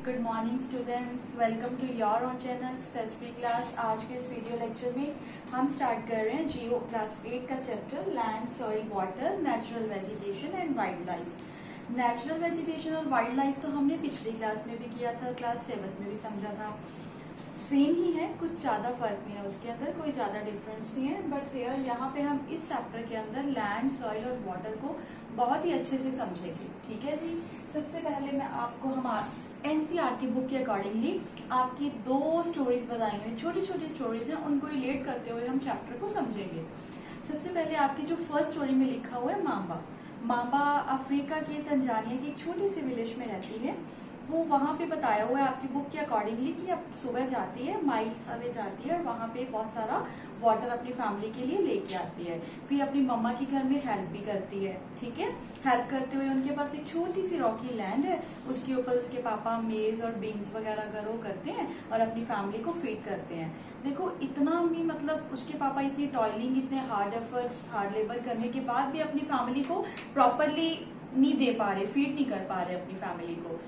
Good morning students, welcome to your own channel stress free class. आज के इस video lecture में हम स्टार्ट कर रहे हैं जियो क्लास 8 का chapter land, soil, water, natural vegetation and wild life. Natural vegetation और वाइल्ड लाइफ तो हमने पिछली क्लास में भी किया था, क्लास 7 में भी समझा था। सेम ही है, कुछ ज्यादा फर्क नहीं है, उसके अंदर कोई ज्यादा डिफरेंस नहीं है। बट हियर यहाँ पे हम इस चैप्टर के अंदर लैंड, सॉइल और वाटर को बहुत ही अच्छे से समझेंगे। ठीक है जी। सबसे पहले मैं आपको हमारा एनसीईआरटी बुक के अकॉर्डिंगली आपकी 2 स्टोरीज बताई हुई, छोटी छोटी स्टोरीज हैं, उनको रिलेट करते हुए हम चैप्टर को समझेंगे। सबसे पहले आपकी जो फर्स्ट स्टोरी में लिखा हुआ है माम्बा। माम्बा अफ्रीका के तंजानिया की एक छोटी सी विलेज में रहती है। वो वहाँ पे बताया हुआ है आपकी बुक के अकॉर्डिंगली कि अब सुबह जाती है, माइल्स अवे जाती है और वहाँ पे बहुत सारा वाटर अपनी फैमिली के लिए लेके आती है। फिर अपनी मम्मा के घर में हेल्प भी करती है। ठीक है। हेल्प करते हुए उनके पास एक छोटी सी रॉकी लैंड है, उसके ऊपर उसके पापा मेज और बीन्स वगैरह ग्रो करते हैं और अपनी फैमिली को फीड करते हैं। देखो इतना भी, मतलब उसके पापा इतनी टॉयलिंग, इतने हार्ड एफर्ट्स, हार्ड लेबर करने के बाद भी अपनी फैमिली को प्रॉपरली नहीं दे पा रहे, फीड नहीं कर पा रहे अपनी फैमिली को,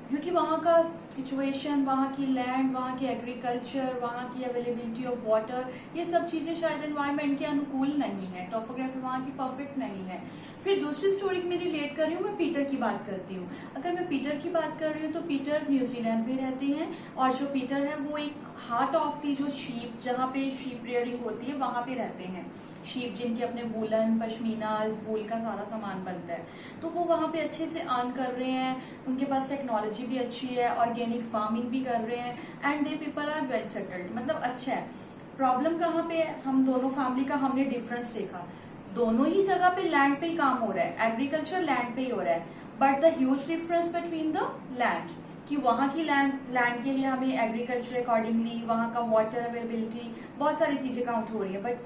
क्योंकि वहाँ का सिचुएशन, वहाँ की लैंड, वहाँ की एग्रीकल्चर, वहाँ की अवेलेबिलिटी ऑफ वाटर, ये सब चीजें शायद एनवायरनमेंट के अनुकूल नहीं है। टोपोग्राफी वहाँ की परफेक्ट नहीं है। फिर दूसरी स्टोरी में रिलेट कर रही हूँ, मैं पीटर की बात करती हूँ। अगर मैं पीटर की बात कर रही हूँ तो पीटर न्यूजीलैंड में रहते हैं और जो पीटर है वो एक हार्ट ऑफ दी जो शीप, जहाँ पे शीप रेयरिंग होती है वहां पे रहते हैं। शीप जिनके अपने वूलन, पश्मीनाज, वूल का सारा सामान बनता है, तो वो वहाँ पे अच्छे से अर्न कर रहे हैं। उनके पास टेक्नोलॉजी भी अच्छी है, ऑर्गेनिक फार्मिंग भी कर रहे हैं and they people are well settled, मतलब अच्छा है। प्रॉब्लम कहाँ पे है? हम दोनों फैमिली का हमने डिफरेंस देखा। दोनों ही जगह पे लैंड पे ही काम हो रहा है, एग्रीकल्चर लैंड पे ही हो रहा है, but the huge difference between the land कि वहाँ की लैंड के लिए हमें एग्रीकल्चर अकॉर्डिंगली, वहाँ का वाटर अवेलेबिलिटी, बहुत सारी चीजें काउंट हो रही है। बट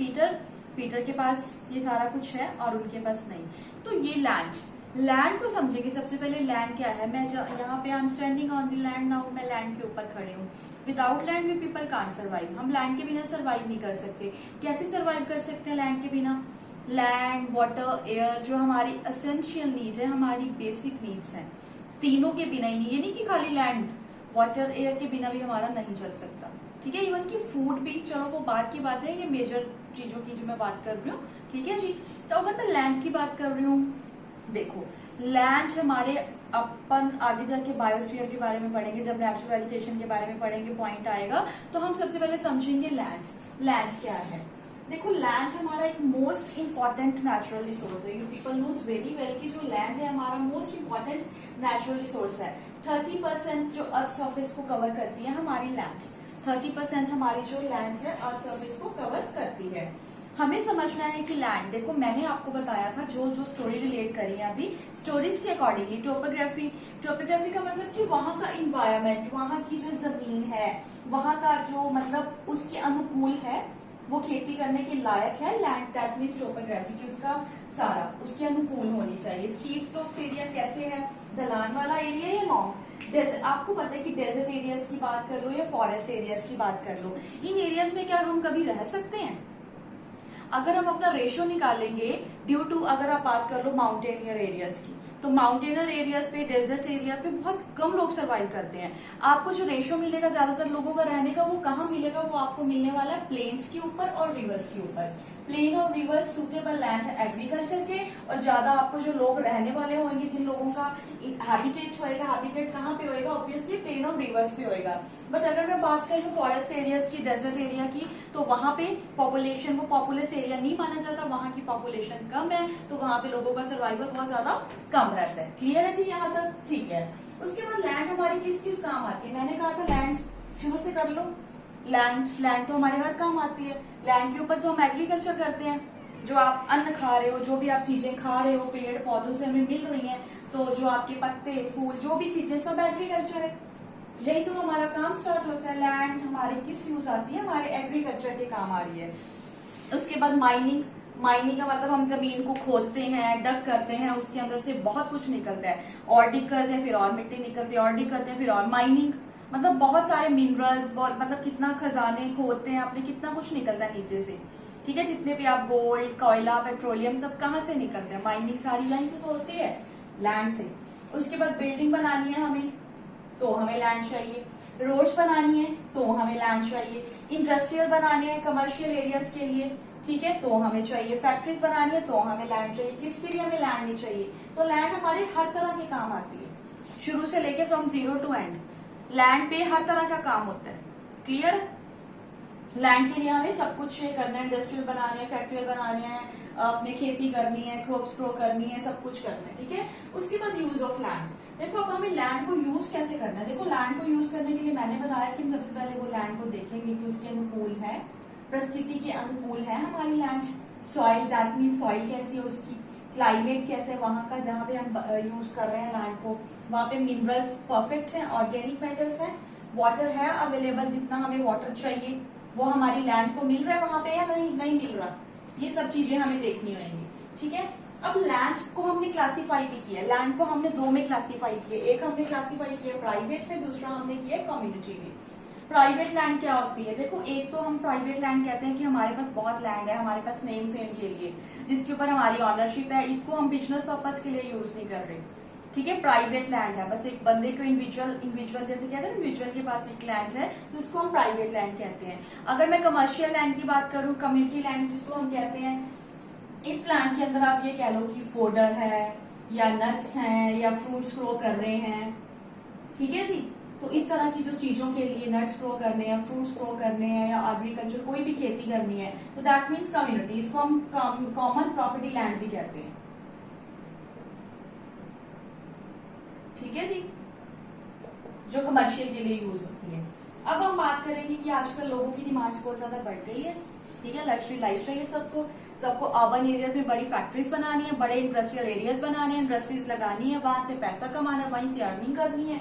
पीटर के पास ये सारा कुछ है और उनके पास नहीं। तो ये लैंड को समझेंगे। सबसे पहले लैंड क्या है? मैं यहाँ पे I am standing on the land now, मैं लैंड के ऊपर खड़े हूँ। Without land we people can't survive. हम लैंड के बिना सर्वाइव नहीं कर सकते। कैसे सर्वाइव कर सकते हैं लैंड के बिना? लैंड, वाटर, एयर, जो हमारी एसेंशियल नीड्स है, हमारी बेसिक नीड्स हैं, तीनों के बिना ही नहीं। ये नहीं कि खाली लैंड, वाटर, एयर के बिना भी हमारा नहीं चल सकता। ठीक है। इवन की फूड भी, चलो वो बात की बात है, ये मेजर चीजों की जो मैं बात कर रही हूँ। ठीक है जी। तो अगर मैं लैंड की बात कर रही हूँ, देखो लैंड हमारे, अपन आगे जाके बायोस्फीयर के बारे में पढ़ेंगे, जब नेचुरल वेजिटेशन के बारे में पढ़ेंगे, पॉइंट आएगा तो हम सबसे पहले समझेंगे लैंड क्या है। देखो लैंड हमारा एक मोस्ट इंपॉर्टेंट नेचुरल रिसोर्स है। You people knows very well कि जो लैंड है हमारा मोस्ट इंपॉर्टेंट नेचुरल रिसोर्स है। 30% जो अर्थ सर्फेस को कवर करती है हमारी लैंड, 30% हमारी जो लैंड है अर्थ सर्फेस को कवर करती है। हमें समझना है कि लैंड, देखो मैंने आपको बताया था जो स्टोरी रिलेट करी है अभी, स्टोरीज के अकॉर्डिंगली टोपोग्राफी का मतलब कि वहाँ का इन्वायरमेंट, वहाँ की जो जमीन है, वहाँ का जो मतलब उसके अनुकूल है, वो खेती करने के लायक है। लैंड दैट मीन्स टोपोग्राफी की उसका सारा उसके अनुकूल होनी चाहिए। स्टीप स्लोप्स एरिया कैसे है? ढलान वाला एरिया या लॉन्ग डेजर्ट? आपको पता है कि डेजर्ट एरियाज की बात कर लो या फॉरेस्ट एरियाज की बात कर लो, इन एरियाज में क्या हम कभी रह सकते हैं? अगर हम अपना रेशियो निकालेंगे ड्यू टू, अगर आप बात कर लो माउंटेनियर एरियाज की, तो माउंटेनियर एरियाज पे, डेजर्ट एरिया पे बहुत कम लोग सर्वाइव करते हैं। आपको जो रेशियो मिलेगा ज्यादातर लोगों का रहने का, वो कहाँ मिलेगा? वो आपको मिलने वाला है प्लेन्स के ऊपर और रिवर्स के ऊपर। प्लेन और रिवर्स सुटेबल लैंड है एग्रीकल्चर के, और ज्यादा आपको जो लोग रहने वाले होंगे, जिन लोगों का हैबिटेट होएगा, हैबिटेट कहाँ पे होएगा? ऑब्वियसली प्लेन और रिवर्स पे होएगा। बट अगर मैं बात करूँ फॉरेस्ट एरियाज की, डेजर्ट एरिया की, तो वहां पे पॉपुलेशन, वो पॉपुलस एरिया नहीं माना जाता, वहां की पॉपुलेशन कम है, तो वहां पे लोगों का सर्वाइवल बहुत ज्यादा कम रहता है। क्लियर है जी यहाँ तक? ठीक है। उसके बाद लैंड हमारी किस किस काम आती है? मैंने कहा था लैंड शुरू से कर लो। लैंड तो हमारे हर काम आती है। लैंड के ऊपर तो हम एग्रीकल्चर करते हैं, जो आप अन्न खा रहे हो, जो भी आप चीजें खा रहे हो, पेड़ पौधों से हमें मिल रही हैं, तो जो आपके पत्ते, फूल, जो भी चीजें, सब एग्रीकल्चर है। यही तो हमारा काम स्टार्ट होता है। लैंड हमारे किस यूज आती है? हमारे एग्रीकल्चर के काम आ रही है। उसके बाद माइनिंग का मतलब हम जमीन को खोदते हैं, डग करते हैं, उसके अंदर से बहुत कुछ निकलता है, और डिग करते हैं, फिर और मिट्टी निकलती है, और डिग करते हैं, फिर और माइनिंग, मतलब बहुत सारे मिनरल्स, बहुत, मतलब कितना खजाने खोदते हैं आपने, कितना कुछ निकलता है नीचे से। ठीक है। जितने भी आप गोल्ड, कोयला, पेट्रोलियम, सब कहाँ से निकलते हैं? माइनिंग सारी लाइन से तो होती है, लैंड से। उसके बाद बिल्डिंग बनानी है हमें, तो हमें हमें लैंड चाहिए। रोड्स बनानी है तो हमें लैंड चाहिए। इंडस्ट्रियल बनाने हैं कमर्शियल एरियाज के लिए, ठीक है, तो हमें चाहिए। फैक्ट्रीज बनानी है तो हमें लैंड चाहिए। किसके लिए हमें लैंड नहीं चाहिए? तो लैंड हमारे हर तरह के काम आती है, शुरू से लेके from zero to end land पे हर तरह का काम होता है। क्लियर? लैंड के लिए हमें सब कुछ करना है, इंडस्ट्रियल बनाने हैं, फैक्ट्रियल बनाने हैं, अपने खेती करनी है, क्रॉप्स ग्रो करनी है, सब कुछ करना है, ठीक है। उसके बाद यूज ऑफ लैंड। देखो अब हमें लैंड को यूज कैसे करना है। देखो लैंड को यूज करने के लिए मैंने बताया कि हम सबसे पहले वो लैंड को देखेंगे कि उसके अनुकूल है, परिस्थिति के अनुकूल है हमारी land. Soil, that mean soil कैसी है उसकी, क्लाइमेट कैसे है वहां का जहाँ पे हम यूज कर रहे हैं लैंड को, वहां पे मिनरल्स परफेक्ट है, ऑर्गेनिक मैटर्स है, वाटर है अवेलेबल, जितना हमें वाटर चाहिए वो हमारी लैंड को मिल रहा है वहां पे या नहीं मिल रहा, ये सब चीजें हमें देखनी होंगी, ठीक है। अब लैंड को हमने क्लासिफाई भी किया, लैंड को हमने दो में क्लासिफाई किया, एक हमने क्लासिफाई किया प्राइवेट में, दूसरा हमने किया कम्युनिटी में। प्राइवेट लैंड क्या होती है? देखो एक तो हम प्राइवेट लैंड कहते हैं कि हमारे पास बहुत लैंड है, हमारे पास नेम फेम के लिए, जिसके ऊपर हमारी ऑनरशिप है, इसको हम बिजनेस पर्पज के लिए यूज नहीं कर रहे, ठीक है। प्राइवेट लैंड है, बस एक बंदे को इंडिविजुअल जैसे कहते हैं, इंडिविजुअल के पास एक लैंड है तो उसको हम प्राइवेट लैंड कहते हैं। अगर मैं कमर्शियल लैंड की बात करूं, कम्युनिटी लैंड जिसको हम कहते हैं, इस लैंड के अंदर आप ये कह लो कि फोडर है या नट्स हैं या फ्रूट्स ग्रो कर रहे हैं, ठीक है जी। तो इस तरह की जो चीजों के लिए नट्स ग्रो करने हैं, फ्रूट्स ग्रो करने हैं या एग्रीकल्चर कोई भी खेती करनी है तो दैट मीन्स कम्युनिटी, इसको हम कॉमन प्रॉपर्टी लैंड भी कहते हैं, ठीक है जी, जो कमर्शियल के लिए यूज होती है। अब हम बात करेंगे कि आजकल लोगों की डिमांड्स बहुत ज्यादा बढ़ गई है, ठीक है। लग्जरी लाइफ चाहिए सबको अर्बन एरियाज में बड़ी फैक्ट्रीज बनानी है, बड़े इंडस्ट्रियल एरियाज बनाने हैं, इंडस्ट्रीज लगानी है, वहां से पैसा कमाना है, वहीं से अर्निंग करनी है।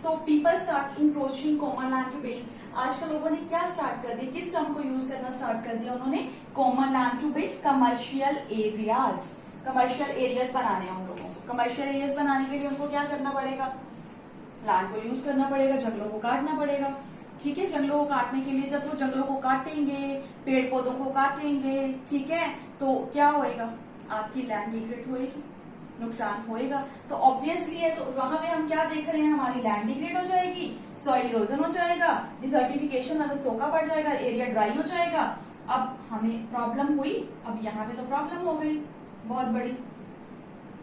तो people start encroaching common land to build. आजकल लोगों ने क्या स्टार्ट कर दिया, किस टर्म को यूज करना स्टार्ट कर दिया उन्होंने? Common land to build commercial areas. Commercial areas बनाने हैं उन लोगों को। कमर्शियल एरियाज बनाने के लिए उनको क्या करना पड़ेगा? लैंड को यूज करना पड़ेगा, जंगलों को काटना पड़ेगा, ठीक है। जंगलों को काटने के लिए जब वो जंगलों को काटेंगे, पेड़ पौधों को काटेंगे, ठीक है, तो क्या होएगा? आपकी लैंड डिग्रेड होएगी, नुकसान होएगा। तो ऑब्वियसली है, तो वहां पे हम क्या देख रहे हैं? हमारी लैंड डिग्रेड हो जाएगी, सॉइल इरोजन हो जाएगा, डिसर्टिफिकेशन मतलब सोखा पड़ जाएगा, एरिया ड्राई हो जाएगा। अब हमें प्रॉब्लम हुई, अब यहाँ पे तो प्रॉब्लम हो गई बहुत बड़ी।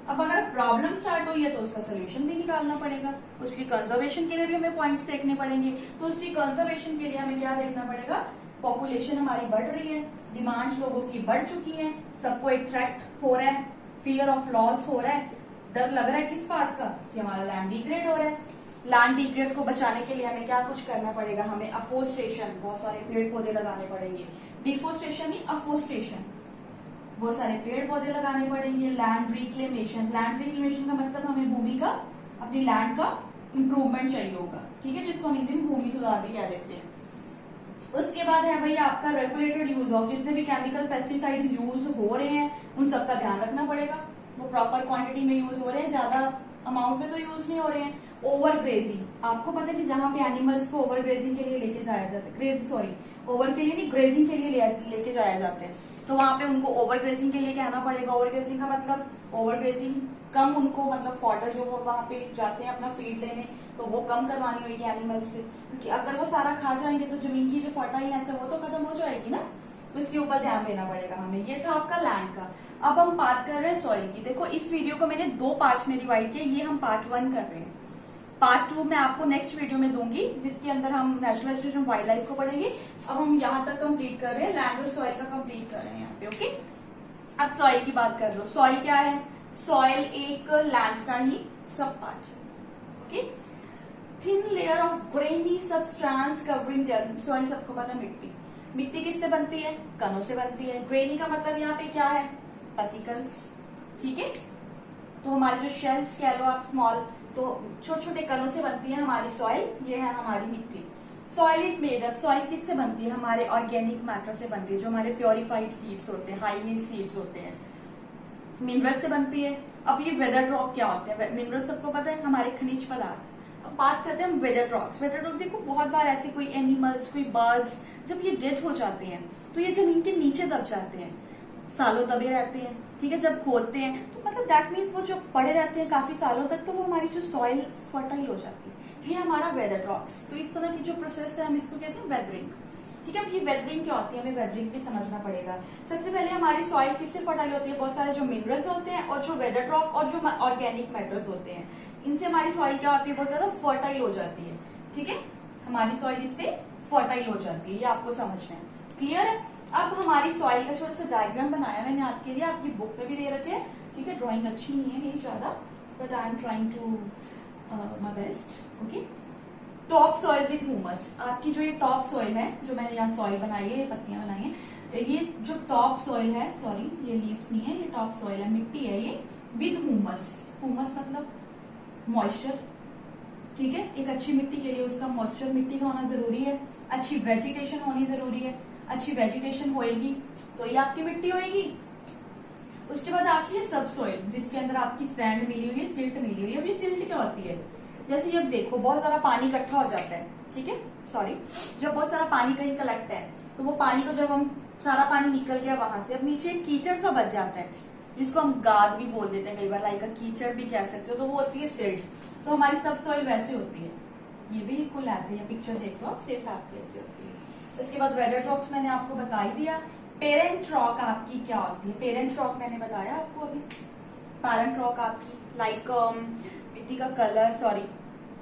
अब अगर प्रॉब्लम स्टार्ट हुई है तो उसका सोल्यूशन भी निकालना पड़ेगा, उसकी कंजर्वेशन के लिए भी हमें पॉइंट्स देखने पड़ेंगे। तो उसकी कंजर्वेशन के लिए हमें क्या देखना पड़ेगा? पॉपुलेशन हमारी बढ़ रही है, डिमांड्स लोगों की बढ़ चुकी है, सबको एक थ्रेट हो रहा है, फियर ऑफ लॉस हो रहा है, डर लग रहा है किस बात का? कि हमारा लैंड डिग्रेड हो रहा है। लैंड डिग्रेड को बचाने के लिए हमें क्या कुछ करना पड़ेगा? हमें अफोस्टेशन, बहुत सारे पेड़ पौधे लगाने पड़ेंगे। डिफोस्टेशन नहीं, अफोस्टेशन, बहुत सारे पेड़ पौधे लगाने पड़ेंगे। लैंड रिक्लेमेशन, लैंड रिक्लेमेशन का मतलब हमें भूमि का, अपनी लैंड का इंप्रूवमेंट चाहिए होगा, ठीक है, जिसको हम हिंदी में भूमि सुधार भी कह देते हैं। उसके बाद है भैया आपका रेगुलेटेड यूज ऑफ, जितने भी केमिकल पेस्टिसाइड्स यूज हो रहे हैं उन सबका ध्यान रखना पड़ेगा, वो प्रॉपर क्वांटिटी में यूज हो रहे हैं, ज्यादा अमाउंट में तो यूज नहीं हो रहे हैं। ओवर ग्रेजिंग, आपको पता है कि जहां पे एनिमल्स को ओवर ग्रेजिंग के लिए लेके जाया जाता है, ओवर के लिए नहीं, ग्रेजिंग के लिए लेके जाया जाते हैं, तो वहां पे उनको ओवर ग्रेजिंग के लिए कहना पड़ेगा। ओवर ग्रेजिंग का मतलब ओवर ग्रेजिंग कम, उनको मतलब फॉडर जो वहां पे जाते हैं अपना फीड लेने, तो वो कम करवानी होगी एनिमल्स से, क्योंकि अगर वो सारा खा जाएंगे तो जमीन की जो फर्टाइलनेस है वो तो खत्म हो जाएगी ना, तो इसके ऊपर ध्यान देना पड़ेगा हमें। ये था आपका लैंड का। अब हम बात कर रहे हैं सॉइल की। देखो इस वीडियो को मैंने दो पार्ट्स में डिवाइड किया, ये हम पार्ट 1 कर रहे हैं, पार्ट 2 मैं आपको नेक्स्ट वीडियो में दूंगी, जिसके अंदर हम नेचुरल वेजिटेशन वाइल्ड लाइफ को पढ़ेंगे। अब हम यहाँ तक कंप्लीट कर रहे हैं, लैंड और सॉइल का कंप्लीट कर रहे हैं यहाँ पे, ओके। अब सॉइल की बात कर लो। सॉइल क्या है? सॉइल एक लैंड का ही सब पार्ट है, okay. Thin layer of granny substance covering the earth. Soil सबको पता है, मिट्टी। मिट्टी किससे बनती है? कणों से बनती है। ग्रेनी का मतलब यहाँ पे क्या है? पार्टिकल्स, ठीक है। तो हमारे जो शेल्स कह लो आप, स्मॉल, तो छोटे छोटे कणों से बनती है हमारी सॉइल, ये है हमारी मिट्टी। Soil is made up, soil किससे बनती है? हमारे ऑर्गेनिक मैटर से बनती है, जो हमारे प्योरिफाइड सीड्स होते हैं, हाई नीड सीड्स होते हैं। मिनरल से बनती है। अब ये वेदर रॉक क्या होते हैं? मिनरल सबको पता है, हमारे खनिज पदार्थ। अब बात करते हैं हम वेदर रॉक्स। वेदर रॉक देखो बहुत बार ऐसे कोई एनिमल्स, कोई बर्ड्स, जब ये डेड हो जाते हैं तो ये जमीन के नीचे दब जाते हैं, सालों दबे रहते हैं, ठीक है। जब खोदते हैं तो मतलब दैट मीन्स वो जो पड़े रहते हैं काफी सालों तक, तो वो हमारी जो सॉइल फर्टाइल हो जाती है। ये हमारा वेदर रॉक्स। तो इस तरह की जो प्रोसेस है हम इसको कहते हैं वेदरिंग। ठीक है, अब ये वेदरिंग क्या होती है हमें वेदरिंग भी समझना पड़ेगा। सबसे पहले हमारी सॉइल किससे फर्टाइल होती है, बहुत सारे जो मिनरल्स होते हैं और जो वेदर रॉक और जो ऑर्गेनिक मैटर्स होते हैं, इनसे हमारी सॉइल क्या होती है, बहुत ज्यादा फर्टाइल हो जाती है। ठीक है, हमारी सॉइल इससे फर्टाइल हो जाती है, ये आपको समझना है। क्लियर है? अब हमारी सॉइल का छोटा सा डायग्राम बनाया मैंने आपके लिए, आपकी बुक में भी दे रखे हैं। ठीक है, ड्राइंग अच्छी नहीं है मेरी ज्यादा, but I am trying to my best. Okay, top soil with humus. आपकी जो ये टॉप सॉइल है, जो मैंने यहाँ सॉइल बनाई है, ये पत्तियां बनाई है, ये जो टॉप सॉइल है, सॉरी ये लीव्स नहीं है, ये टॉप सॉइल है, मिट्टी है ये, विद ह्यूमस। ह्यूमस मतलब मॉइस्चर। ठीक है, एक अच्छी मिट्टी के लिए उसका मॉइस्चर मिट्टी का होना जरूरी है, अच्छी वेजिटेशन होनी जरूरी है। अच्छी वेजिटेशन होएगी तो ये आपकी मिट्टी होएगी। उसके बाद आती है सब सॉइल, जिसके अंदर आपकी सैंड मिली हुई है, सिल्ट मिली हुई है। अब ये सिल्ट क्या होती है, जैसे अब देखो बहुत सारा पानी इकट्ठा हो जाता है। ठीक है, सॉरी, जब बहुत सारा पानी कहीं कलेक्ट है तो वो पानी को जब हम सारा पानी निकल गया वहां से, अब नीचे कीचड़ सा बच जाता है, जिसको हम गाद भी बोल देते हैं कई बार, लाइक कीचड़ भी कह सकते हो, तो वो होती है सिल्ट। तो हमारी सब सॉइल वैसे होती है, ये बिल्कुल ऐसे, ये पिक्चर देख लो, सिल्ट आपकी ऐसी होती है। इसके बाद वेदर रॉक्स मैंने आपको बता ही दिया। पेरेंट रॉक आपकी क्या होती है, पेरेंट रॉक मैंने बताया आपको अभी। पेरेंट रॉक आपकी लाइक मिट्टी का कलर, सॉरी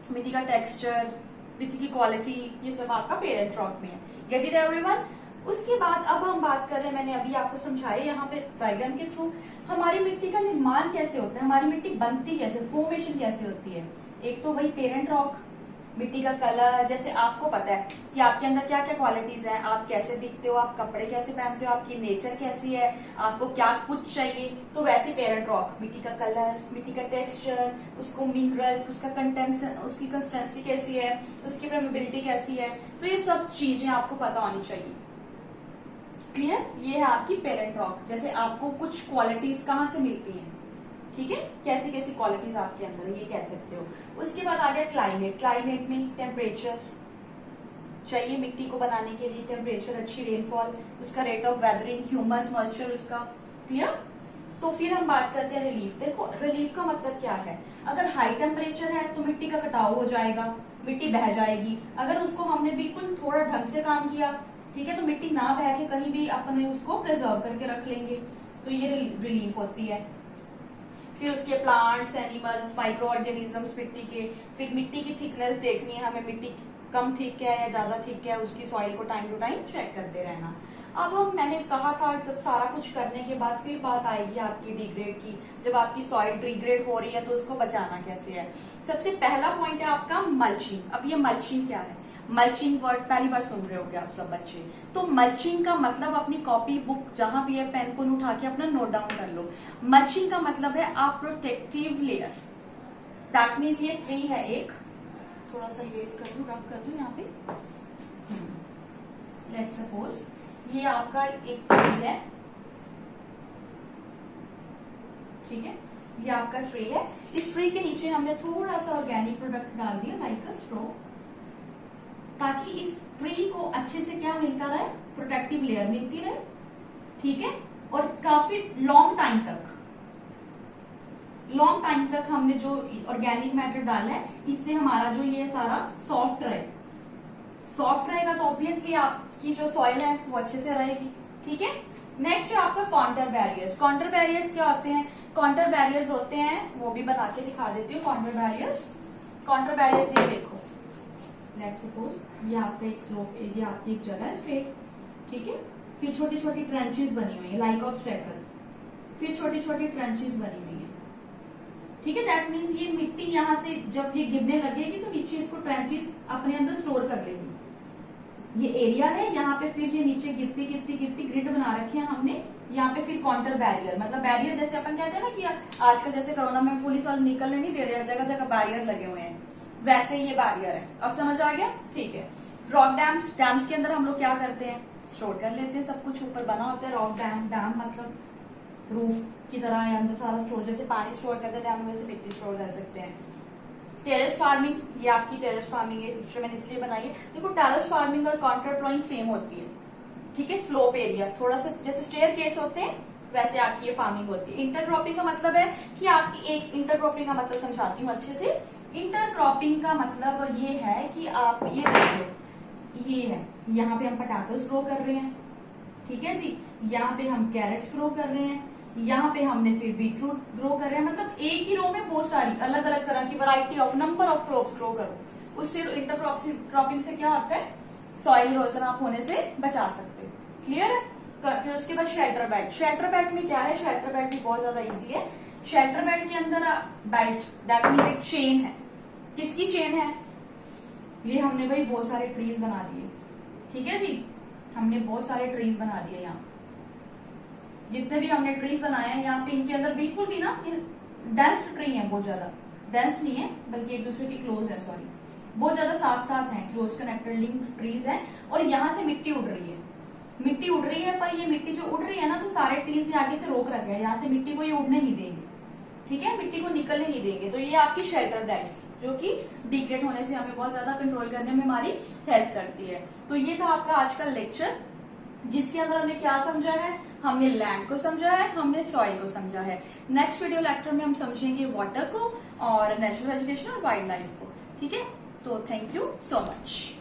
मिट्टी का टेक्सचर, मिट्टी की क्वालिटी, ये सब आपका पेरेंट रॉक में है। Get it everyone? उसके बाद अब हम बात कर रहे हैं, मैंने अभी आपको समझाया यहाँ पे डायग्राम के थ्रू, हमारी मिट्टी का निर्माण कैसे होता है, हमारी मिट्टी बनती कैसे, फॉर्मेशन कैसे होती है। एक तो वही पेरेंट रॉक, मिट्टी का कलर, जैसे आपको पता है कि आपके अंदर क्या क्या क्वालिटीज हैं, आप कैसे दिखते हो, आप कपड़े कैसे पहनते हो, आपकी नेचर कैसी है, आपको क्या कुछ चाहिए, तो वैसे पेरेंट रॉक, मिट्टी का कलर, मिट्टी का टेक्सचर, उसको मिनरल्स, उसका कंटेंट, उसकी कंसिस्टेंसी कैसी है, उसकी परमेबिलिटी कैसी है, तो ये सब चीजें आपको पता होनी चाहिए। क्लियर? ये है आपकी पेरेंट रॉक। जैसे आपको कुछ क्वालिटीज कहाँ से मिलती है, ठीक है, कैसी कैसी क्वालिटीज आपके अंदर है, ये कह सकते हो। उसके बाद आ गया क्लाइमेट। क्लाइमेट में टेम्परेचर चाहिए मिट्टी को बनाने के लिए, टेम्परेचर, अच्छी रेनफॉल, उसका rate of weathering, humus, moisture उसका। क्लियर? तो फिर हम बात करते हैं रिलीफ। देखो रिलीफ का मतलब क्या है, अगर हाई टेम्परेचर है तो मिट्टी का कटाव हो जाएगा, मिट्टी बह जाएगी। अगर उसको हमने बिल्कुल थोड़ा ढंग से काम किया, ठीक है, तो मिट्टी ना बह के कहीं भी अपने उसको प्रिजर्व करके रख लेंगे, तो ये रिलीफ होती है। फिर उसके प्लांट्स, एनिमल्स, माइक्रो ऑर्गेनिजम्स मिट्टी के, फिर मिट्टी की थिकनेस देखनी है हमें, मिट्टी कम थिक है या ज्यादा थिक है, उसकी सॉइल को टाइम टू टाइम चेक करते रहना। अब मैंने कहा था जब सारा कुछ करने के बाद फिर बात आएगी आपकी डिग्रेड की। जब आपकी सॉइल डिग्रेड हो रही है तो उसको बचाना कैसे है। सबसे पहला पॉइंट है आपका मल्चिंग। अब ये मल्चिंग क्या है, मल्चिंग वर्ड पहली बार सुन रहे होंगे आप सब बच्चे। तो मल्चिंग का मतलब अपनी कॉपी बुक जहां भी है पेन को उठा के अपना नोट डाउन कर लो। मल्चिंग का मतलब है आप प्रोटेक्टिव लेयर। दैट मीन्स ये ट्री है एक, थोड़ा सा इरेज कर दूं, रफ कर दूं यहाँ पे। लेट्स सपोज ये आपका एक ट्री है, ठीक है, ये आपका ट्री है। इस ट्री के नीचे हमने थोड़ा सा ऑर्गेनिक प्रोडक्ट डाल दिया लाइक अ स्ट्रॉ, ताकि इस ट्री को अच्छे से क्या मिलता रहे, प्रोटेक्टिव लेयर मिलती रहे, ठीक है। और काफी लॉन्ग टाइम तक हमने जो ऑर्गेनिक मैटर डाला है, इससे हमारा जो ये सारा सॉफ्ट रहेगा, तो ऑब्वियसली आपकी जो सॉइल है वो अच्छे से रहेगी, ठीक है। नेक्स्ट है आपका काउंटर बैरियर्स। काउंटर बैरियर्स क्या होते हैं, काउंटर बैरियर्स होते हैं, वो भी बना के दिखा देती हूँ। काउंटर बैरियर्स ये देखो, लेट्स सपोज ये आपका एक स्लोप, ये आपकी एक जगह है स्ट्रेट, ठीक है। फिर छोटी छोटी ट्रेंचेस बनी हुई है लाइक ऑब्स्टेकल, फिर छोटी छोटी ट्रेंचेस बनी हुई है, ठीक है। दैट मीन्स ये मिट्टी यहाँ से जब ये गिरने लगेगी तो नीचे इसको ट्रेंचेस अपने अंदर स्टोर कर लेगी। ये एरिया है, यहाँ पे फिर ये नीचे गिरती ग्रिड बना रखी है हमने। यहाँ पे फिर काउंटर बैरियर, मतलब बैरियर जैसे अपन कहते हैं ना कि आजकल जैसे कोरोना में पुलिस वाले निकलने नहीं दे रहे, जगह जगह बैरियर लगे हुए हैं, वैसे ये बैरियर है। अब समझ आ गया, ठीक है। रॉक डैम्स के अंदर हम लोग क्या करते हैं, स्टोर कर लेते हैं सब कुछ, ऊपर बना होता है रॉक डैम मतलब रूफ की तरह है, अंदर सारा स्टोर, जैसे पानी स्टोर करते हैं डैम में, वैसे मिट्टी स्टोर कर सकते हैं। टेरेस फार्मिंग, ये आपकी टेरेस फार्मिंग है, पिक्चर मैंने इसलिए बनाई है। देखो टेरेस फार्मिंग और काउंटर ड्रॉइंग सेम होती है, ठीक है। स्लोप एरिया थोड़ा सा जैसे स्टेयर केस होते हैं, वैसे आपकी ये फार्मिंग होती है। इंटरक्रॉपिंग का मतलब है कि आपकी एक इंटरक्रॉपिंग का मतलब समझाती हूँ अच्छे से, इंटरक्रॉपिंग का मतलब ये है कि आप ये देखो, ये है, यहाँ पे हम पटाटोस ग्रो कर रहे हैं, ठीक है जी, यहाँ पे हम कैरेट्स ग्रो कर रहे हैं, यहाँ पे हमने फिर बीटरूट ग्रो कर रहे हैं। मतलब एक ही रो में बहुत सारी अलग अलग तरह की variety of number of crops grow करो। उससे तो इंटरक्रॉपिंग से क्या होता है, सॉइल इरोजन आप होने से बचा सकते हो। क्लियर है? फिर उसके बाद शेल्टर बेल्ट। शेल्टर बेल्ट में क्या है, शेल्टर बेल्ट भी बहुत ज्यादा इजी है। शेल्टर बेल्ट के अंदर बेल्ट दैट मीन एक चेन है। किसकी चेन है? ये हमने भाई बहुत सारे ट्रीज बना दिए, ठीक है जी, हमने बहुत सारे ट्रीज बना दिए। यहाँ जितने भी हमने ट्रीज बनाए हैं, यहाँ पे इनके अंदर बिल्कुल भी ना डेंस ट्री है, बहुत ज्यादा डेंस नहीं है, बल्कि एक दूसरे की क्लोज है, सॉरी, बहुत ज्यादा साथ साथ हैं, क्लोज कनेक्टेड लिंक ट्रीज हैं। और यहाँ से मिट्टी उड़ रही है, मिट्टी उड़ रही है, पर ये मिट्टी जो उड़ रही है ना, तो सारे ट्रीज ने आगे से रोक रखा है, यहाँ से मिट्टी को ये उड़ने नहीं देंगे, ठीक है, मिट्टी को निकलने नहीं देंगे। तो ये आपकी शेल्टर बेल्ट्स, जो कि डिग्रेड होने से हमें बहुत ज्यादा कंट्रोल करने में हमारी हेल्प करती है। तो ये था आपका आज का लेक्चर, जिसके अंदर हमने क्या समझा है, हमने लैंड को समझा है, हमने सॉइल को समझा है। नेक्स्ट वीडियो लेक्चर में हम समझेंगे वाटर को और नेचुरल वेजिटेशन और वाइल्ड लाइफ को, ठीक है। तो थैंक यू सो मच।